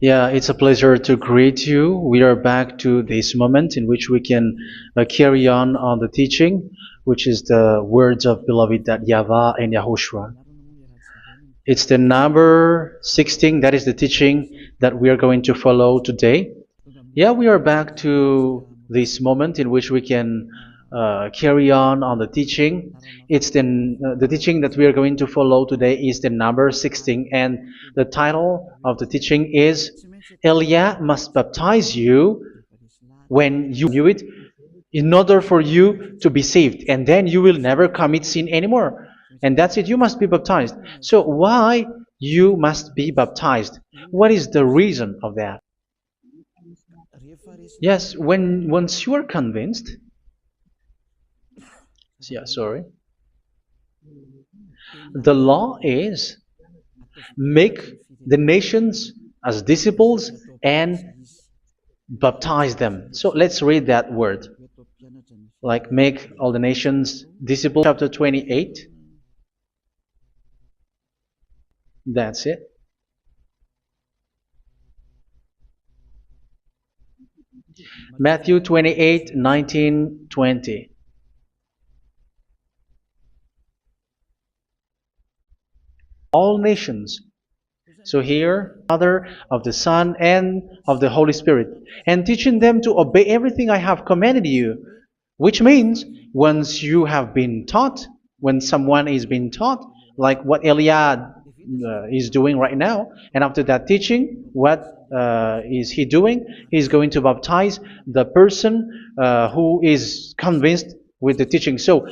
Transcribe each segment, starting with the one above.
Yeah, it's a pleasure to greet you. We are back to this moment in which we can carry on the teaching, which is the words of beloved that YAHVAH and YAHOSHUA. It's the number 16, that is the teaching that we are going to follow today. Yeah, we are back to this moment in which we can carry on the teaching. It's the teaching that we are going to follow today is the number 16, and the title of the teaching is Elia must baptize you when you knew it in order for you to be saved, and then you will never commit sin anymore. And that's it, you must be baptized. So why you must be baptized? What is the reason of that? Yes, once you are convinced, yeah, sorry, the law is make the nations as disciples and baptize them. So let's read that word, like make all the nations disciples, chapter 28. That's it. Matthew 28, 19, 20. All nations. So here, Father, of the Son, and of the Holy Spirit, and teaching them to obey everything I have commanded you. Which means, once you have been taught, when someone is being taught, like what Elia is doing right now, and after that teaching, what is he doing? He's going to baptize the person who is convinced with the teaching. So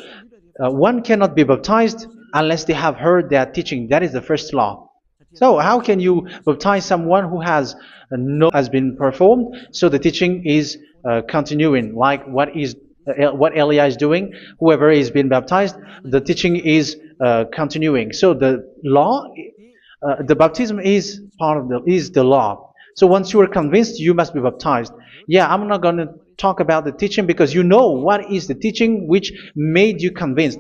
one cannot be baptized unless they have heard that teaching. That is the first law. So how can you baptize someone who has been performed? So the teaching is continuing, like what Elia is doing. Whoever is being baptized, the teaching is continuing. So the law, the baptism is part of the law. So once you are convinced, you must be baptized. Yeah, I'm not going to talk about the teaching because you know what is the teaching which made you convinced.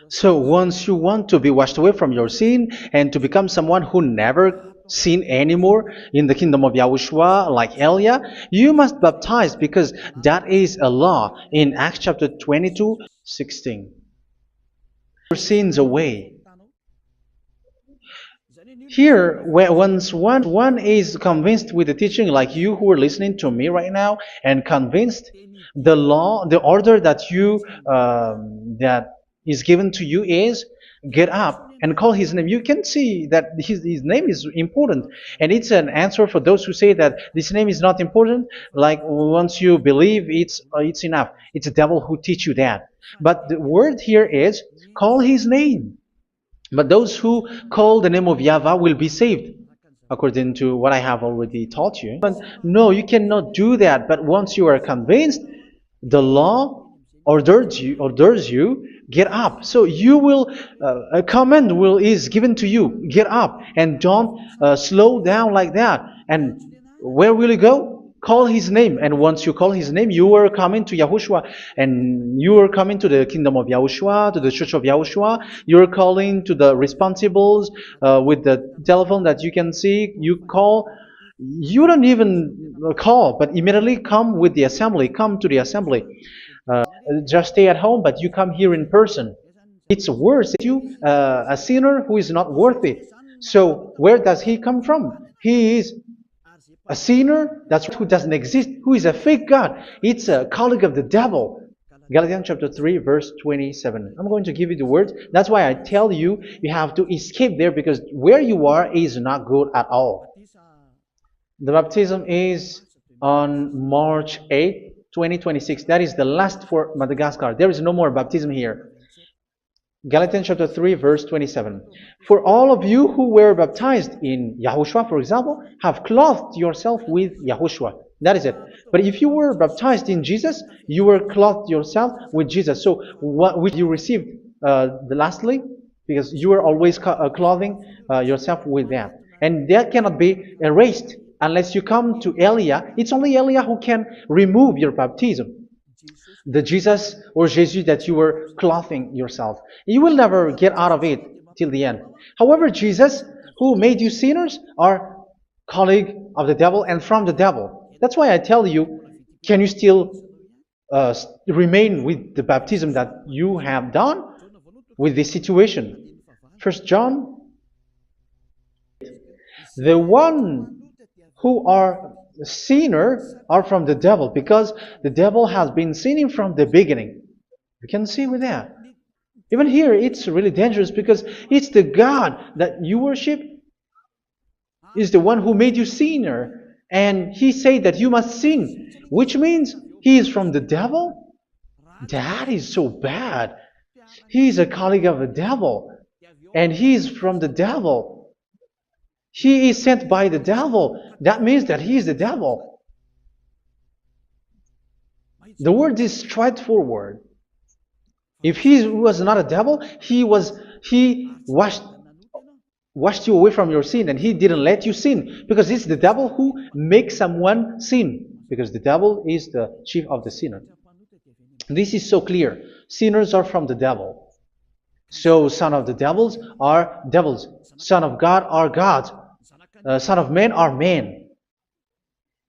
So once you want to be washed away from your sin and to become someone who never sin anymore in the kingdom of Yahushua, like Elia, you must baptize because that is a law in Acts chapter 22, 16. Your sins away. Here, once one is convinced with the teaching, like you who are listening to me right now, and convinced, the law, the order that that is given to you is get up and call his name. You can see that his name is important, and it's an answer for those who say that this name is not important. Like once you believe, it's enough. It's the devil who teach you that. But the word here is call his name. But those who call the name of YAHVAH will be saved, according to what I have already taught you. But no, you cannot do that. But once you are convinced, the law orders you get up. So you will a command is given to you, get up and don't slow down like that. And where will you go? Call his name, and once you call his name, you are coming to Yahushua, and you are coming to the kingdom of Yahushua, to the church of Yahushua. You are calling to the responsibles with the telephone that you can see. You call. You don't even call, but immediately come with the assembly. Come to the assembly. Just stay at home, but you come here in person. It's worse. You a sinner who is not worthy. So where does he come from? He is a sinner who doesn't exist, who is a fake God. It's a colleague of the devil. Galatians chapter 3 verse 27. I'm going to give you the words. That's why I tell you, you have to escape there, because where you are is not good at all. The baptism is on March 8, 2026. That is the last for Madagascar. There is no more baptism here. Galatians chapter 3 verse 27. For all of you who were baptized in Yahushua, for example, have clothed yourself with Yahushua. That is it. But if you were baptized in Jesus, you were clothed yourself with Jesus. So what you received lastly, because you were always clothing yourself with that. And that cannot be erased unless you come to Elia. It's only Elia who can remove your baptism. The Jesus or Jesus that you were clothing yourself. You will never get out of it. till the end. However, Jesus, who made you sinners, are colleague of the devil and from the devil. That's why I tell you, can you still remain with the baptism that you have done with this situation? First John, the one who are sinner are from the devil, because the devil has been sinning from the beginning. You can see with that. Even here, it's really dangerous because it's the God that you worship is the one who made you sinner, and he said that you must sin, which means he is from the devil. That is so bad. He is a colleague of the devil, and he is from the devil. He is sent by the devil. That means that he is the devil. The word is straightforward. If he was not a devil, he washed you away from your sin, and he didn't let you sin, because it's the devil who makes someone sin, because the devil is the chief of the sinner. This is so clear. Sinners are from the devil. So son of the devils are devils. Son of God are gods. Son of men are men.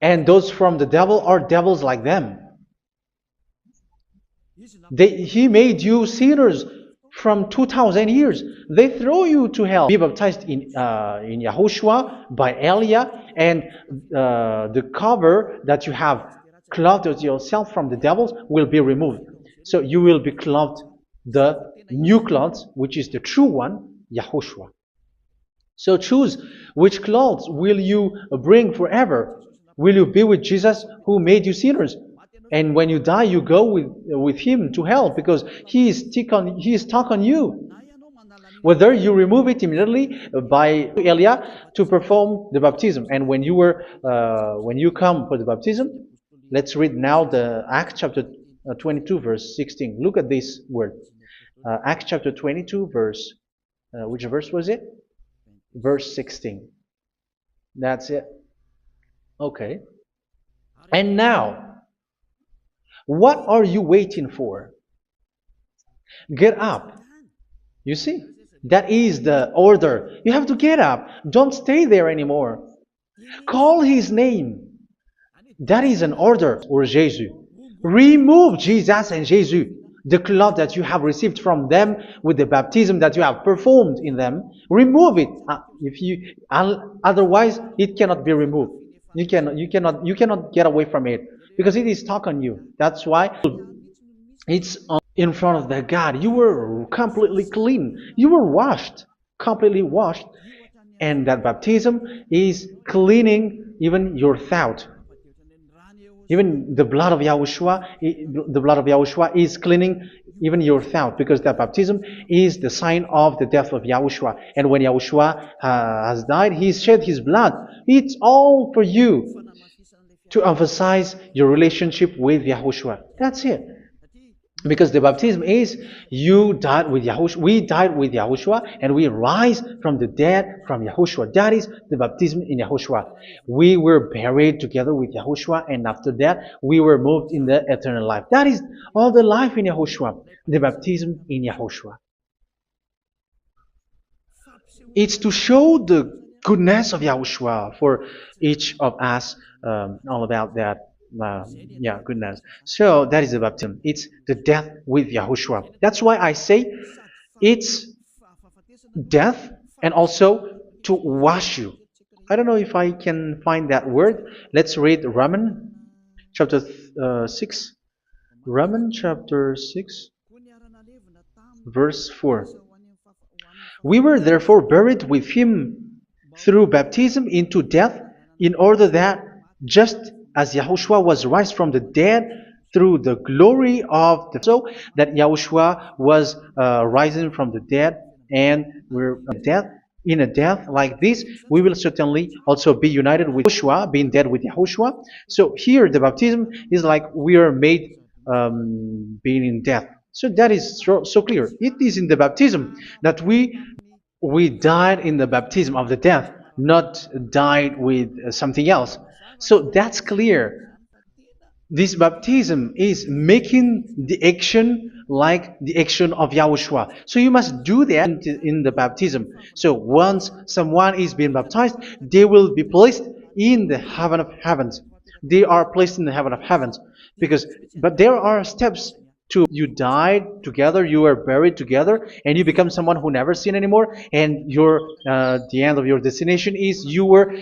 And those from the devil are devils like them. He made you sinners from 2,000 years. They throw you to hell. Be baptized in YAHOSHUA by Elia, and the cover that you have clothed yourself from the devils will be removed. So you will be clothed the new clothes, which is the true one, YAHOSHUA. So choose which clothes will you bring forever. Will you be with Jesus who made you sinners? And when you die, you go with him to hell, because he is stuck on you. Whether you remove it immediately by Elia to perform the baptism. And when you come for the baptism, let's read now the Acts chapter 22 verse 16. Look at this word. Acts chapter 22 verse, which verse was it? Verse 16. That's it. Okay. And now, what are you waiting for? Get up. You see? That is the order. You have to get up. Don't stay there anymore. Call his name. That is an order. Or Jesus. Remove Jesus and Jesus, the cloth that you have received from them with the baptism that you have performed in them. Remove it. Otherwise, it cannot be removed. You cannot get away from it, because it is stuck on you. That's why it's in front of the God. You were completely clean. You were washed, completely washed. And that baptism is cleaning even your thought. Even the blood of YAHOSHUA is cleaning even your thought, because that baptism is the sign of the death of YAHOSHUA. And when YAHOSHUA has died, he shed his blood. It's all for you to emphasize your relationship with YAHOSHUA. That's it. Because the baptism is you died with YAHOSHUA. We died with YAHOSHUA, and we rise from the dead from YAHOSHUA. That is the baptism in YAHOSHUA. We were buried together with YAHOSHUA, and after that we were moved in the eternal life. That is all the life in YAHOSHUA. The baptism in YAHOSHUA. It's to show the goodness of YAHOSHUA for each of us, all about that. Goodness. So that is the baptism. It's the death with YAHOSHUA. That's why I say it's death and also to wash you. I don't know if I can find that word. Let's read Romans chapter 6. Romans chapter 6 verse 4. We were therefore buried with him through baptism into death, in order that just as YAHOSHUA was raised from the dead through the glory of the so that YAHOSHUA was rising from the dead, and we're in a death like this, we will certainly also be united with YAHOSHUA, being dead with YAHOSHUA. So here the baptism is like we are made being in death. So that is so clear. It is in the baptism that we died in the baptism of the death, not died with something else. So that's clear. This baptism is making the action like the action of Yahushua. So you must do that in the baptism. So once someone is being baptized, they will be placed in the heaven of heavens. They are placed in the heaven of heavens because, but there are steps to you died together, you were buried together, and you become someone who never sin anymore. And your the end of your destination is you were